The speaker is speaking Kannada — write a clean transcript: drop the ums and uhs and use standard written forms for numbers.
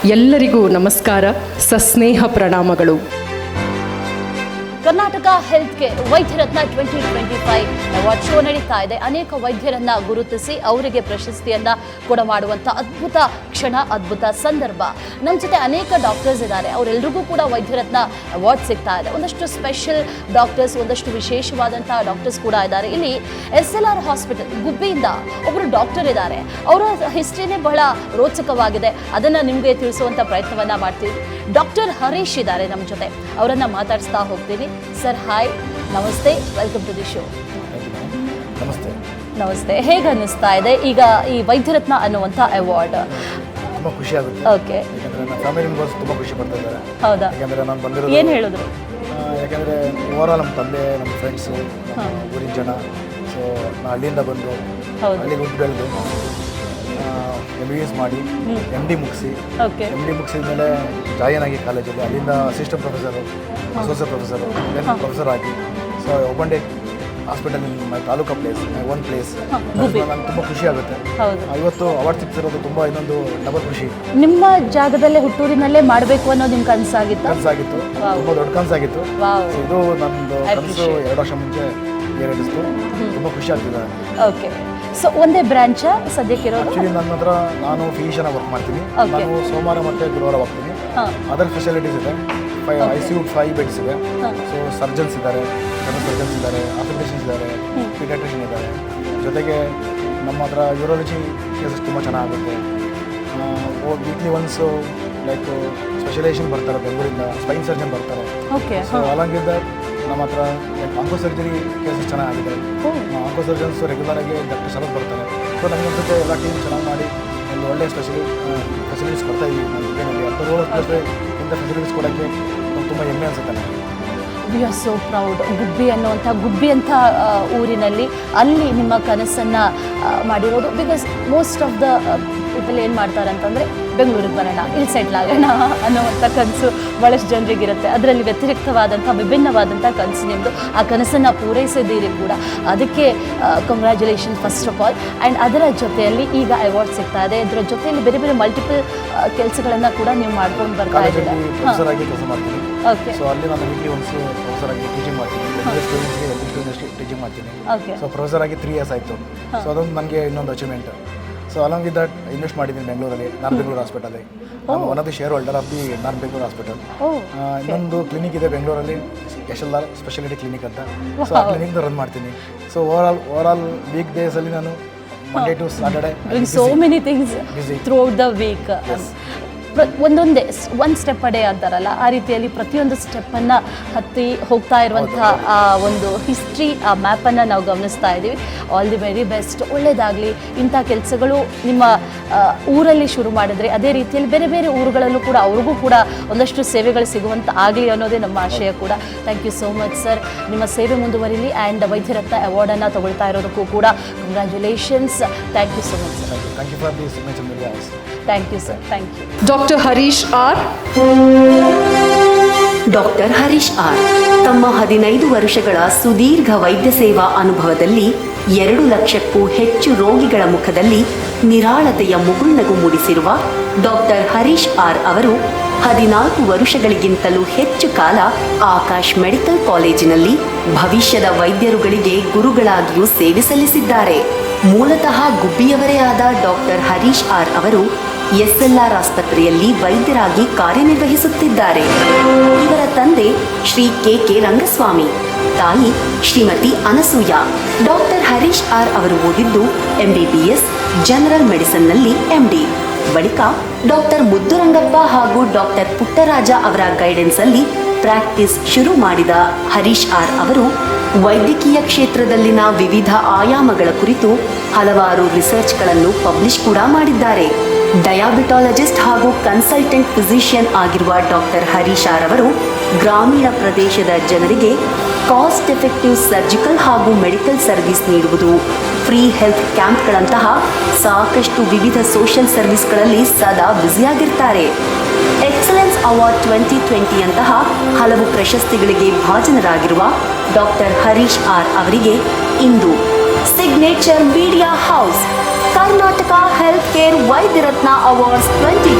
ಎಲ್ಲರಿಗೂ ನಮಸ್ಕಾರ, ಸಸ್ನೇಹ ಪ್ರಣಾಮಗಳು. Karnataka health care Vaidyaratna 2025 award show ನಡೀತಾ ಇದೆ. ಅನೇಕ ವೈದ್ಯರನ್ನ ಗುರುತಿಸಿ ಅವರಿಗೆ ಪ್ರಶಸ್ತಿಯನ್ನ ಕೂಡ ಮಾಡುವಂಥ ಅದ್ಭುತ ಕ್ಷಣ, ಅದ್ಭುತ ಸಂದರ್ಭ. ನಮ್ಮ ಜೊತೆ ಅನೇಕ ಡಾಕ್ಟರ್ಸ್ ಇದ್ದಾರೆ, ಅವರೆಲ್ಲರಿಗೂ ಕೂಡ ವೈದ್ಯರತ್ನ ಅವಾರ್ಡ್ ಸಿಗ್ತಾ ಇದೆ. ಒಂದಷ್ಟು ಸ್ಪೆಷಲ್ ಡಾಕ್ಟರ್ಸ್, ಒಂದಷ್ಟು ವಿಶೇಷವಾದಂಥ ಡಾಕ್ಟರ್ಸ್ ಕೂಡ ಇದ್ದಾರೆ. ಇಲ್ಲಿ SLR ಹಾಸ್ಪಿಟಲ್ ಗುಬ್ಬಿಯಿಂದ ಒಬ್ಬರು ಡಾಕ್ಟರ್ ಇದ್ದಾರೆ. ಅವರ ಹಿಸ್ಟ್ರಿನೇ ಬಹಳ ರೋಚಕವಾಗಿದೆ. ಅದನ್ನು ನಿಮಗೆ ತಿಳಿಸುವಂಥ ಪ್ರಯತ್ನವನ್ನ ಮಾಡ್ತೀವಿ. ಡಾಕ್ಟರ್ ಹರೀಶ್ ಇದ್ದಾರೆ ನಮ್ಮ ಜೊತೆ, ಅವರನ್ನ ಮಾತಾಡಿಸ್ತಾ ಹೋಗ್ತೀನಿ. ಸರ್ ಹಾಯ್, ನಮಸ್ತೆ, ವೆಲ್ಕಮ್ ಟು ದಿ ಶೋ. ನಮಸ್ತೆ. ನಮಸ್ತೆ. ಹೇಗೆ ಅನ್ನಿಸ್ತಾ ಇದೆ ಈಗ ಈ ವೈದ್ಯರತ್ನ ಅನ್ನುವಂಥ ಅವಾರ್ಡ್? ತುಂಬ ಖುಷಿ ಆಗುತ್ತೆ. ಓಕೆ. ಯಾಕಂದರೆ ನನ್ನ ಫ್ಯಾಮಿಲಿ ಮೆಂಬರ್ಸ್ ತುಂಬ ಖುಷಿ ಪಡ್ತಾ ಇದ್ದಾರೆ. ಹೌದಾ? ಯಾಕಂದರೆ ನಾನು ಬಂದಿರೋದು ಏನು ಹೇಳಿದ್ರು? ಯಾಕಂದರೆ ಓವರಾಲ್ ನಮ್ಮ ತಂದೆ, ನಮ್ಮ ಫ್ರೆಂಡ್ಸು, ಊರಿನ ಜನ, ಸೊ ನಾನು ಹಳ್ಳಿಯಿಂದ ಬಂದು ಹಳ್ಳಿಗೆ ಹುಟ್ಟು ಬೆಳೆದು MBBS ಮಾಡಿ MD ಮುಗಿಸಿ, MD ಮುಗಿಸಿದ ಮೇಲೆ ಜಾಯಿನ್ ಆಗಿ ಕಾಲೇಜಲ್ಲಿ, ಅಲ್ಲಿಂದ assistant professor, associate professor, then professor ಆಗಿ, ಸೊ ಒಬ್ಬಂಡೆ hospital in my taluka place, my own place. ನನಗೆ ತುಂಬ ಖುಷಿ ಆಗುತ್ತೆ. ಇವತ್ತು ಅವಾರ್ಡ್ ಸಿಗ್ತಿರೋದು ತುಂಬ ಇನ್ನೊಂದು ಡಬಲ್ ಖುಷಿ. ನಿಮ್ಮ ಜಾಗದಲ್ಲೇ ಹುಟ್ಟೂರಿನಲ್ಲೇ ಮಾಡಬೇಕು ಅನ್ನೋದು ನಿಮ್ಮ ಕನಸಾಗಿತ್ತು? ಕನಸಾಗಿತ್ತು, ತುಂಬ ದೊಡ್ಡ ಕನಸಾಗಿತ್ತು. ಇದು ನನ್ನದು ಕನಸು 2 ವರ್ಷ ಮುಂಚೆ ಈಡೇರಿಸ್ತು. ತುಂಬ ಖುಷಿ ಆಗ್ತಿದೆ. ಓಕೆ. ಸೊ ಒಂದೇ ಬ್ರಾಂಚ್ ಸದ್ಯಕ್ಕಿರೋದು? ಆ್ಯಕ್ಚುಲಿ ನನ್ನ ಹತ್ರ ನಾನು ಫಿಸಿಷಿಯನ್ ವರ್ಕ್ ಮಾಡ್ತೀನಿ. ನಾನು ಸೋಮವಾರ ಮತ್ತು ಗುರುವಾರ ಹೋಗ್ತೀನಿ. ಅದರ್ ಫೆಸಿಲಿಟೀಸ್ ಇದೆ. ICU 5 ಬೆಡ್ಸ್ ಇದೆ. ಸೊ ಸರ್ಜನ್ಸ್ ಇದ್ದಾರೆ, ಜನರಲ್ ಸರ್ಜನ್ಸ್ ಇದ್ದಾರೆ, ಆರ್ಥೋಪೆಡಿಷಿಯನ್ಸ್ ಇದ್ದಾರೆ, ಪೀಡಿಯಾಟ್ರಿಷಿಯನ್ ಇದ್ದಾರೆ. ಜೊತೆಗೆ ನಮ್ಮ ಹತ್ರ ಯೂರಾಲಜಿ ಕೇಸಸ್ ತುಂಬ ಚೆನ್ನಾಗುತ್ತೆ. ವೀಕ್ಲಿ ಒನ್ಸು ಲೈಕ್ ಸ್ಪೆಷಲೈಸೇಷನ್ ಬರ್ತಾರೆ ಬೆಂಗಳೂರಿಂದ, ಸ್ಪೈನ್ ಸರ್ಜನ್ ಬರ್ತಾರೆ. ಸೊ ಅಲಾಂಗಿದ್ದ ನಮ್ಮ ಹತ್ರ ಲೈಕ್ ಆಂಕೋ ಸರ್ಜರಿ ಕೇಸಸ್ ಚೆನ್ನಾಗಿದೆ. ಆಂಕೋ ಸರ್ಜನ್ಸು ರೆಗ್ಯುಲರಾಗಿ ಡಾಕ್ಟರ್ ಸಲತ್ ಬರ್ತಾರೆ. ಸೊ ನಮಗೆ ಅನ್ಸುತ್ತೆ ಎಲ್ಲ ಟೀಮ್ ಚೆನ್ನಾಗಿ ಮಾಡಿ ಒಂದು ಒಳ್ಳೆಯ ಫೆಸಿಲಿಟೀಸ್ ಕೊಡ್ತಾ ಇದ್ದೀವಿ ನಮ್ಮ ಗುಬ್ಬಿನಲ್ಲಿ. ಇಂಥ ಫೆಸಿಲಿಟೀಸ್ ಕೊಡೋಕ್ಕೆ ತುಂಬ ಹೆಮ್ಮೆ ಅನಿಸುತ್ತೆ ನನಗೆ. We are so proud. Gubbi ಅಂತ ಊರಿನಲ್ಲಿ ಅಲ್ಲಿ ನಿಮ್ಮ ಕನಸನ್ನು ಮಾಡಿರೋದು. Because most of the people ಏನು ಮಾಡ್ತಾರೆ ಅಂತಂದರೆ ಬೆಂಗಳೂರಿಗೆ ಬರೋಣ, ಇಲ್ಲಿ ಸೆಟ್ಲ್ ಆಗೋಣ ಅನ್ನೋವಂಥ ಕನಸು ಭಾಳಷ್ಟು ಜನರಿಗಿರುತ್ತೆ. ಅದರಲ್ಲಿ ವ್ಯತಿರಿಕ್ತವಾದಂಥ ವಿಭಿನ್ನವಾದಂಥ ಕನಸು ನಿಮ್ಮದು. ಆ ಕನಸನ್ನು ಪೂರೈಸಿದ್ದೀರಿ ಕೂಡ, ಅದಕ್ಕೆ congratulation first of all. And ಅದರ ಜೊತೆಯಲ್ಲಿ ಈಗ ಅವಾರ್ಡ್ ಸಿಗ್ತಾ ಇದೆ. ಇದರ ಜೊತೆಯಲ್ಲಿ ಬೇರೆ ಬೇರೆ ಮಲ್ಟಿಪಲ್ ಕೆಲಸಗಳನ್ನು ಕೂಡ ನೀವು ಮಾಡ್ಕೊಂಡು ಬರ್ತಾ ಇದ್ದೀರಾ. ಓಕೆ. ಸೊ ಅಲ್ಲಿ ನಾನು ವೀಕ್ಲಿ ಒನ್ಸು ಪ್ರೊಫೆಸರ್ ಆಗಿ ಟೀಚಿಂಗ್ ಮಾಡ್ತೀನಿ. ಸ್ಟೂಡೆಂಟ್ಸ್ಗೆ ಟೀಚಿಂಗ್ ಮಾಡ್ತೀನಿ. ಸೊ ಪ್ರೊಫೆಸರ್ ಆಗಿ 3 years ಆಯಿತು. ಸೊ ಅದೊಂದು ನನಗೆ ಇನ್ನೊಂದು achievement. So along with that invest ಮಾಡಿದ್ದೀನಿ ಬೆಂಗಳೂರಲ್ಲಿ, ನಾರ್ತ್ ಬೆಂಗಳೂರು ಹಾಸ್ಪಿಟಲ್ಲಿ. ನಾನು one of the share holder of the north Bengaluru hospital. ಇನ್ನೊಂದು ಕ್ಲಿನಿಕ್ ಇದೆ ಬೆಂಗಳೂರಲ್ಲಿ, SLR ಸ್ಪೆಷಾಲಿಟಿ ಕ್ಲಿನಿಕ್ ಅಂತ. ಸೊ ಆ ಕ್ಲಿನಿಕ್ನ ರನ್ ಮಾಡ್ತೀನಿ. ಸೊ ಓವರಾಲ್ ವೀಕ್ ಡೇಸಲ್ಲಿ ನಾನು Monday to Saturday so many things throughout the week. ಒಂದೊಂದೇ ಒನ್ ಸ್ಟೆಪ್ ಅಡೇ ಅಂತಾರಲ್ಲ, ಆ ರೀತಿಯಲ್ಲಿ ಪ್ರತಿಯೊಂದು ಸ್ಟೆಪ್ಪನ್ನು ಹತ್ತಿ ಹೋಗ್ತಾ ಇರುವಂಥ ಆ ಒಂದು ಹಿಸ್ಟ್ರಿ, ಆ ಮ್ಯಾಪನ್ನು ನಾವು ಗಮನಿಸ್ತಾ ಇದ್ದೀವಿ. ಆಲ್ ದಿ ವೆರಿ ಬೆಸ್ಟ್, ಒಳ್ಳೆಯದಾಗಲಿ. ಇಂಥ ಕೆಲಸಗಳು ನಿಮ್ಮ ಊರಲ್ಲಿ ಶುರು ಮಾಡಿದ್ರೆ ಅದೇ ರೀತಿಯಲ್ಲಿ ಬೇರೆ ಬೇರೆ ಊರುಗಳಲ್ಲೂ ಕೂಡ ಅವ್ರಿಗೂ ಕೂಡ ಒಂದಷ್ಟು ಸೇವೆಗಳು ಸಿಗುವಂಥ ಆಗಲಿ ಅನ್ನೋದೇ ನಮ್ಮ ಆಶಯ ಕೂಡ. Thank you so much sir. ನಿಮ್ಮ ಸೇವೆ ಮುಂದುವರಿಲಿ. ಆ್ಯಂಡ್ ವೈದ್ಯರತ್ನ ಅವಾರ್ಡನ್ನು ತಗೊಳ್ತಾ ಇರೋದಕ್ಕೂ ಕೂಡ congratulations. Thank you so much sir. Thank you for the Signature Media. Thank you sir. Thank you. Doctor Harish R. Doctor Harish R ತಮ್ಮ 15 ವರ್ಷಗಳ ಸುದೀರ್ಘ ವೈದ್ಯ ಸೇವಾ ಅನುಭವದಲ್ಲಿ 2 ಲಕ್ಷಕ್ಕೂ ಹೆಚ್ಚು ರೋಗಿಗಳ ಮುಖದಲ್ಲಿ ನಿರಾಳತೆಯ ಮುಗುಳ್ನಗು ಮೂಡಿಸಿರುವ ಡಾಕ್ಟರ್ ಹರೀಶ್ ಆರ್ ಅವರು 14 ವರ್ಷಗಳಿಗಿಂತಲೂ ಹೆಚ್ಚು ಕಾಲ ಆಕಾಶ್ ಮೆಡಿಕಲ್ ಕಾಲೇಜಿನಲ್ಲಿ ಭವಿಷ್ಯದ ವೈದ್ಯರುಗಳಿಗೆ ಗುರುಗಳಾಗಿಯೂ ಸೇವೆ ಸಲ್ಲಿಸಿದ್ದಾರೆ. ಮೂಲತಃ ಗುಬ್ಬಿಯವರೇ ಆದ ಡಾಕ್ಟರ್ ಹರೀಶ್ ಆರ್ ಅವರು SLR ಆಸ್ಪತ್ರೆಯಲ್ಲಿ ವೈದ್ಯರಾಗಿ ಕಾರ್ಯನಿರ್ವಹಿಸುತ್ತಿದ್ದಾರೆ. ಇವರ ತಂದೆ ಶ್ರೀ KK ರಂಗಸ್ವಾಮಿ, ತಾಯಿ ಶ್ರೀಮತಿ ಅನಸೂಯ. ಡಾಕ್ಟರ್ ಹರೀಶ್ ಆರ್ ಅವರು ಓದಿದ್ದು MBBS ಜನರಲ್ ಮೆಡಿಸಿನ್ನಲ್ಲಿ MD. ಬಳಿಕ ಡಾಕ್ಟರ್ ಮುದ್ದುರಂಗಪ್ಪ ಹಾಗೂ ಡಾಕ್ಟರ್ ಪುಟ್ಟರಾಜ ಅವರ ಗೈಡೆನ್ಸ್ ಅಲ್ಲಿ ಪ್ರಾಕ್ಟೀಸ್ ಶುರು ಮಾಡಿದ ಹರೀಶ್ ಆರ್ ಅವರು ವೈದ್ಯಕೀಯ ಕ್ಷೇತ್ರದಲ್ಲಿನ ವಿವಿಧ ಆಯಾಮಗಳ ಕುರಿತು ಹಲವಾರು ರಿಸರ್ಚ್ಗಳನ್ನು ಪಬ್ಲಿಷ್ ಕೂಡ ಮಾಡಿದ್ದಾರೆ. ಡಯಾಬಿಟಾಲಜಿಸ್ಟ್ ಹಾಗೂ ಕನ್ಸಲ್ಟೆಂಟ್ ಫಿಸಿಷಿಯನ್ ಆಗಿರುವ ಡಾಕ್ಟರ್ ಹರೀಶ್ ಆರ್ ಅವರು ಗ್ರಾಮೀಣ ಪ್ರದೇಶದ ಜನರಿಗೆ ಕಾಸ್ಟ್ ಎಫೆಕ್ಟಿವ್ ಸರ್ಜಿಕಲ್ ಹಾಗೂ ಮೆಡಿಕಲ್ ಸರ್ವಿಸ್ ನೀಡುವುದು, ಫ್ರೀ ಹೆಲ್ತ್ ಕ್ಯಾಂಪ್ಗಳಂತಹ ಸಾಕಷ್ಟು ವಿವಿಧ ಸೋಷಿಯಲ್ ಸರ್ವಿಸ್ಗಳಲ್ಲಿ ಸದಾ ಬ್ಯುಸಿಯಾಗಿರ್ತಾರೆ. ಎಕ್ಸಲೆನ್ಸ್ ಅವಾರ್ಡ್ 2020 ಅಂತಹ ಹಲವು ಪ್ರಶಸ್ತಿಗಳಿಗೆ ಭಾಜನರಾಗಿರುವ ಡಾಕ್ಟರ್ ಹರೀಶ್ ಆರ್ ಅವರಿಗೆ ಇಂದು signature media house Karnataka health care Vaidyaratna awards 20